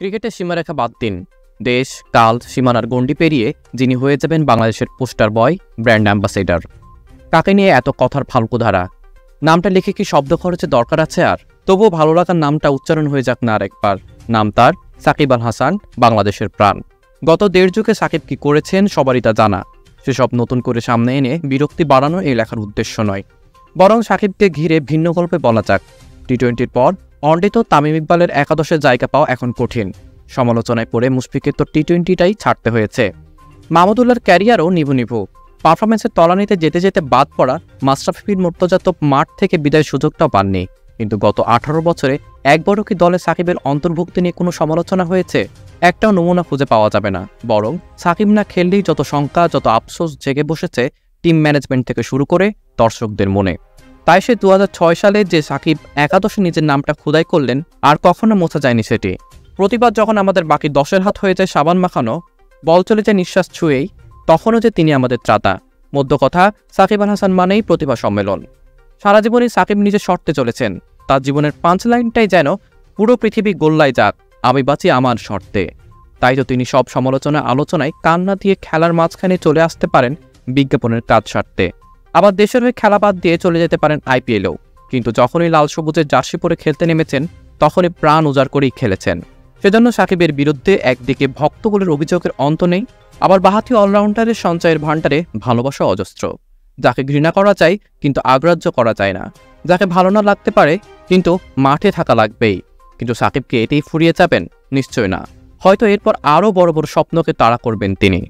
ক্রিকেটের সীমারেখা বাদ দিন, দেশ কাল সীমানার গণ্ডি পেরিয়ে যিনি হয়ে যাবেন বাংলাদেশের পোস্টার বয়, ব্র্যান্ড অ্যাম্বাসেডর, তাকে নিয়ে এত কথার ফালকুধারা। নামটা লিখে কি শব্দ খরচে দরকার আছে? আর তবুও ভালো লাগার নামটা উচ্চারণ হয়ে যাক না আরেকবার। নাম তার সাকিব আল হাসান, বাংলাদেশের প্রাণ। গত দেড় যুগে সাকিব কি করেছেন সবারই তা জানা। সেসব নতুন করে সামনে এনে বিরক্তি বাড়ানো এই লেখার উদ্দেশ্য নয়, বরং সাকিবকে ঘিরে ভিন্ন গল্পে বলা যাক। টি-20-র পর ওয়ানডে তো তামিম ইকবালের একাদশে জায়গা পাওয়া এখন কঠিন। সমালোচনায় পড়ে মুশফিকের তো টি-20টাই ছাড়তে হয়েছে। মাহমুদুল্লাহর ক্যারিয়ারও নিভু। পারফরমেন্সের তলানিতে যেতে যেতে বাদ পড়া মাশরাফি বিন মুর্তজা তো মাঠ থেকে বিদায়ের সুযোগটাও পাননি। কিন্তু গত 18 বছরে একবারও কি দলে সাকিবের অন্তর্ভুক্তি নিয়ে কোনো সমালোচনা হয়েছে? একটাও নমুনা খুঁজে পাওয়া যাবে না। বরং সাকিব না খেললেই যত শঙ্কা, যত আফসোস জেগে বসেছে টিম ম্যানেজমেন্ট থেকে শুরু করে দর্শকদের মনে। তাই সে 2006 সালে যে সাকিব একাদশে নিজের নামটা খোদাই করলেন, আর কখনো মোছা যায়নি সেটি। প্রতিবার যখন আমাদের বাকি 10-এর হাত হয়ে যায় সাবান মাখানো, বল চলে যায় নিঃশ্বাস ছুঁয়েই, তখনও যে তিনি আমাদের ত্রাতা। মধ্য কথা, সাকিব আল হাসান মানেই প্রতিভা সম্মেলন। সারা জীবনই সাকিব নিজের শর্তে চলেছেন। তার জীবনের 5 লাইনটাই যেন পুরো পৃথিবী গোল্লায় যাক, আমি বাঁচি আমার শর্তে। তাই তো তিনি সব আলোচনায় কান না দিয়ে খেলার মাঝখানে চলে আসতে পারেন বিজ্ঞাপনের কাজ সারতে। আবার দেশের হয়ে খেলা বাদ দিয়ে চলে যেতে পারেন আইপিএলেও। কিন্তু যখনই লাল সবুজের জার্সি পরে খেলতে নেমেছেন, তখনই প্রাণ উজাড় করেই খেলেছেন। সেজন্য সাকিবের বিরুদ্ধে একদিকে ভক্তকুলের অভিযোগের অন্ত নেই, আবার বাঁহাতি অলরাউন্ডারের সঞ্চয়ের ভাণ্ডারে ভালোবাসা অজস্র। যাকে ঘৃণা করা যায় কিন্তু আগ্রাহ্য করা যায় না, যাকে ভালো না লাগতে পারে কিন্তু মাঠে থাকা লাগবেই। কিন্তু সাকিবকে এতেই ফুরিয়ে যাবেন? নিশ্চয় না। হয়তো এরপর আরও বড় বড় স্বপ্নকে তাড়া করবেন তিনি।